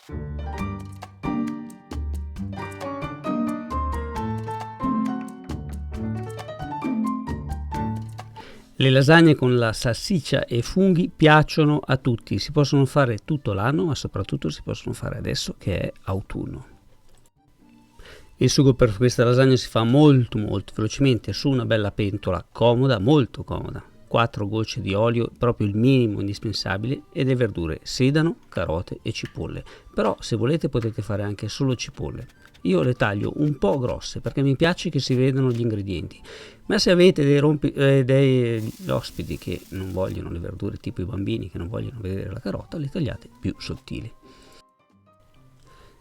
Le lasagne con la salsiccia e funghi piacciono a tutti, si possono fare tutto l'anno, ma soprattutto si possono fare adesso che è autunno. Il sugo per questa lasagna si fa molto velocemente su una bella pentola comoda, molto comoda. 4 gocce di olio, proprio il minimo indispensabile, e le verdure sedano, carote e cipolle. Però se volete potete fare anche solo cipolle. Io le taglio un po' grosse perché mi piace che si vedano gli ingredienti, ma se avete degli ospiti che non vogliono le verdure, tipo i bambini che non vogliono vedere la carota, le tagliate più sottili.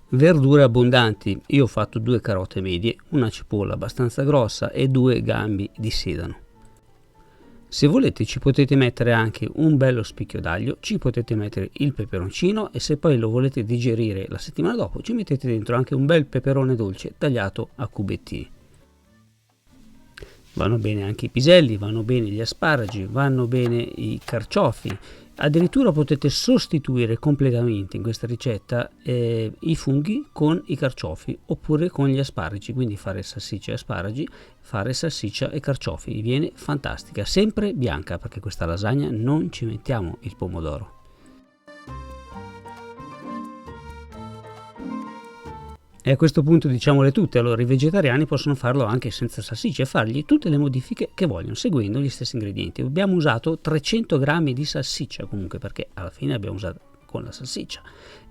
Verdure abbondanti, io ho fatto 2 carote medie, una cipolla abbastanza grossa e 2 gambi di sedano. Se volete ci potete mettere anche un bello spicchio d'aglio, ci potete mettere il peperoncino e se poi lo volete digerire la settimana dopo ci mettete dentro anche un bel peperone dolce tagliato a cubettini. Vanno bene anche i piselli, vanno bene gli asparagi, vanno bene i carciofi. Addirittura potete sostituire completamente in questa ricetta i funghi con i carciofi oppure con gli asparagi, quindi fare salsiccia e asparagi, fare salsiccia e carciofi, viene fantastica, sempre bianca perché questa lasagna non ci mettiamo il pomodoro. E a questo punto diciamole tutte, allora i vegetariani possono farlo anche senza salsiccia e fargli tutte le modifiche che vogliono, seguendo gli stessi ingredienti. Abbiamo usato 300 grammi di salsiccia comunque, perché alla fine abbiamo usato con la salsiccia.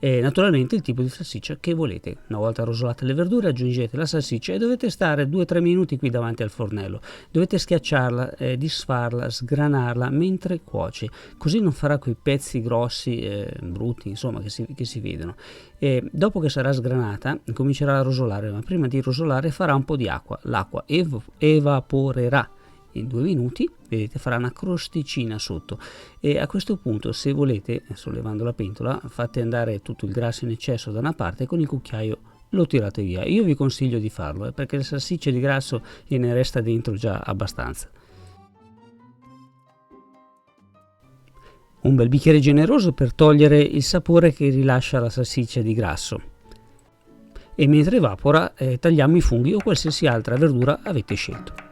E naturalmente il tipo di salsiccia che volete. Una volta rosolate le verdure aggiungete la salsiccia e dovete stare 2-3 minuti qui davanti al fornello. Dovete schiacciarla, disfarla, sgranarla mentre cuoce, così non farà quei pezzi grossi, brutti, insomma, che si vedono. E dopo che sarà sgranata comincerà a rosolare, ma prima di rosolare farà un po' di acqua. L'acqua evaporerà in 2 minuti, vedete, farà una crosticina sotto e a questo punto, se volete, sollevando la pentola, fate andare tutto il grasso in eccesso da una parte e con il cucchiaio lo tirate via. Io vi consiglio di farlo perché le salsicce di grasso ne resta dentro già abbastanza. Un bel bicchiere generoso per togliere il sapore che rilascia la salsiccia di grasso. E mentre evapora tagliamo i funghi o qualsiasi altra verdura avete scelto.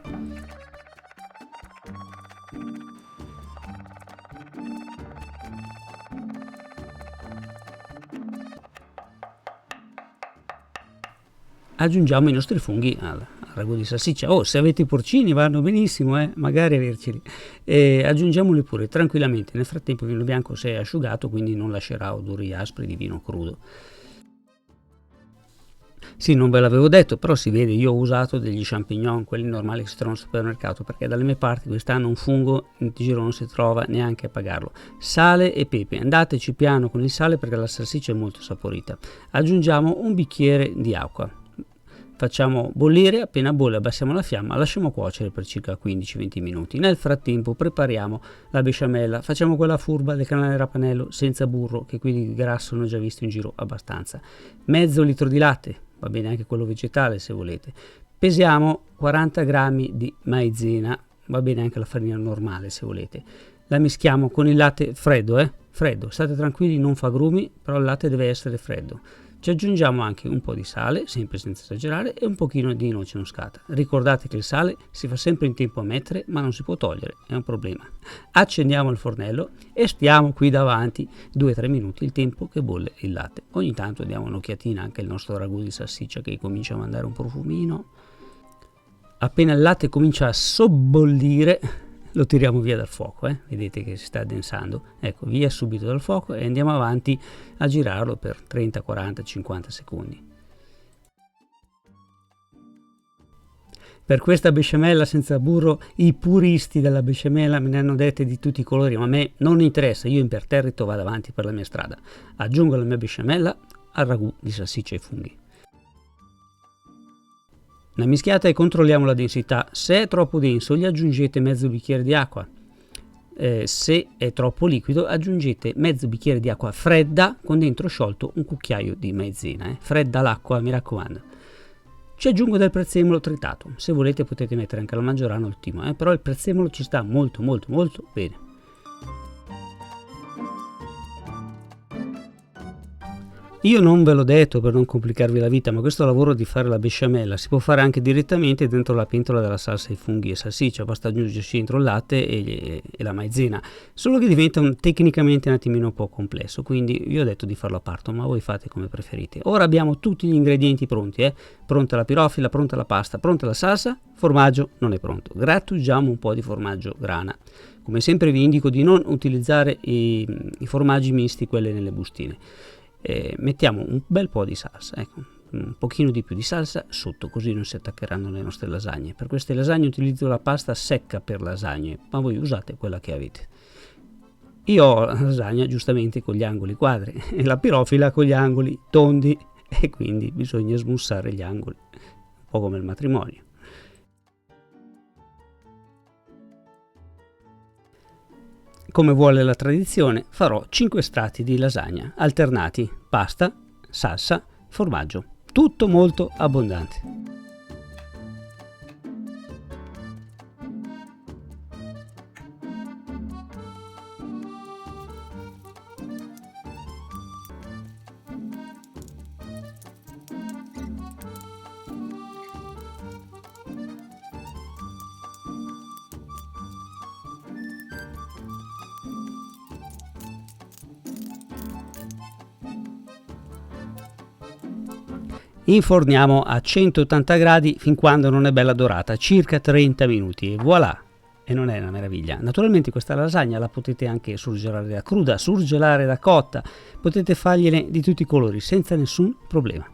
Aggiungiamo i nostri funghi al ragù di salsiccia. Se avete i porcini vanno benissimo, magari averceli. Aggiungiamoli pure tranquillamente. Nel frattempo il vino bianco si è asciugato, quindi non lascerà odori aspri di vino crudo. Sì, non ve l'avevo detto, però si vede, io ho usato degli champignon, quelli normali che si trovano al supermercato, perché dalle mie parti quest'anno un fungo in giro non si trova neanche a pagarlo. Sale e pepe, andateci piano con il sale perché la salsiccia è molto saporita. Aggiungiamo un bicchiere di acqua. Facciamo bollire, appena bolle abbassiamo la fiamma, lasciamo cuocere per circa 15-20 minuti. Nel frattempo prepariamo la besciamella, facciamo quella furba del canale Rapanello senza burro, che qui di grasso ne ho già visto in giro abbastanza. Mezzo litro di latte, va bene anche quello vegetale se volete. Pesiamo 40 grammi di maizena, va bene anche la farina normale se volete. La mischiamo con il latte freddo, freddo, state tranquilli, non fa grumi, però il latte deve essere freddo. Ci aggiungiamo anche un po' di sale, sempre senza esagerare, e un pochino di noce moscata. Ricordate che il sale si fa sempre in tempo a mettere, ma non si può togliere, è un problema. Accendiamo il fornello e stiamo qui davanti 2-3 minuti, il tempo che bolle il latte. Ogni tanto diamo un'occhiatina anche al nostro ragù di salsiccia che comincia a mandare un profumino. Appena il latte comincia a sobbollire, lo tiriamo via dal fuoco, vedete che si sta addensando, ecco, via subito dal fuoco e andiamo avanti a girarlo per 30, 40, 50 secondi. Per questa besciamella senza burro, i puristi della besciamella me ne hanno dette di tutti i colori, ma a me non interessa, io imperterrito vado avanti per la mia strada. Aggiungo la mia besciamella al ragù di salsiccia e funghi. La mischiata e controlliamo la densità. Se è troppo denso gli aggiungete mezzo bicchiere di acqua. Se è troppo liquido aggiungete mezzo bicchiere di acqua fredda con dentro sciolto un cucchiaio di maizena. Fredda l'acqua, mi raccomando. Ci aggiungo del prezzemolo tritato. Se volete potete mettere anche la maggiorana o il timo, però il prezzemolo ci sta molto bene. Io non ve l'ho detto per non complicarvi la vita, ma questo lavoro di fare la besciamella si può fare anche direttamente dentro la pentola della salsa ai funghi e salsiccia, basta aggiungerci dentro il latte e la maizena, solo che diventa tecnicamente un attimino un po' complesso, quindi vi ho detto di farlo a parte, ma voi fate come preferite. Ora abbiamo tutti gli ingredienti pronti, pronta la pirofila, pronta la pasta, pronta la salsa, formaggio non è pronto. Grattugiamo un po' di formaggio grana. Come sempre vi indico di non utilizzare i formaggi misti, quelli nelle bustine. Mettiamo un bel po' di salsa, ecco, un pochino di più di salsa sotto, così non si attaccheranno le nostre lasagne. Per queste lasagne utilizzo la pasta secca per lasagne, ma voi usate quella che avete. Io ho la lasagna giustamente con gli angoli quadri e la pirofila con gli angoli tondi, e quindi bisogna smussare gli angoli, un po' come il matrimonio. Come vuole la tradizione, farò 5 strati di lasagna, alternati, pasta, salsa, formaggio, tutto molto abbondante. Inforniamo a 180 gradi fin quando non è bella dorata, circa 30 minuti, e voilà! E non è una meraviglia. Naturalmente questa lasagna la potete anche surgelare da cruda, surgelare da cotta, potete fargliene di tutti i colori senza nessun problema.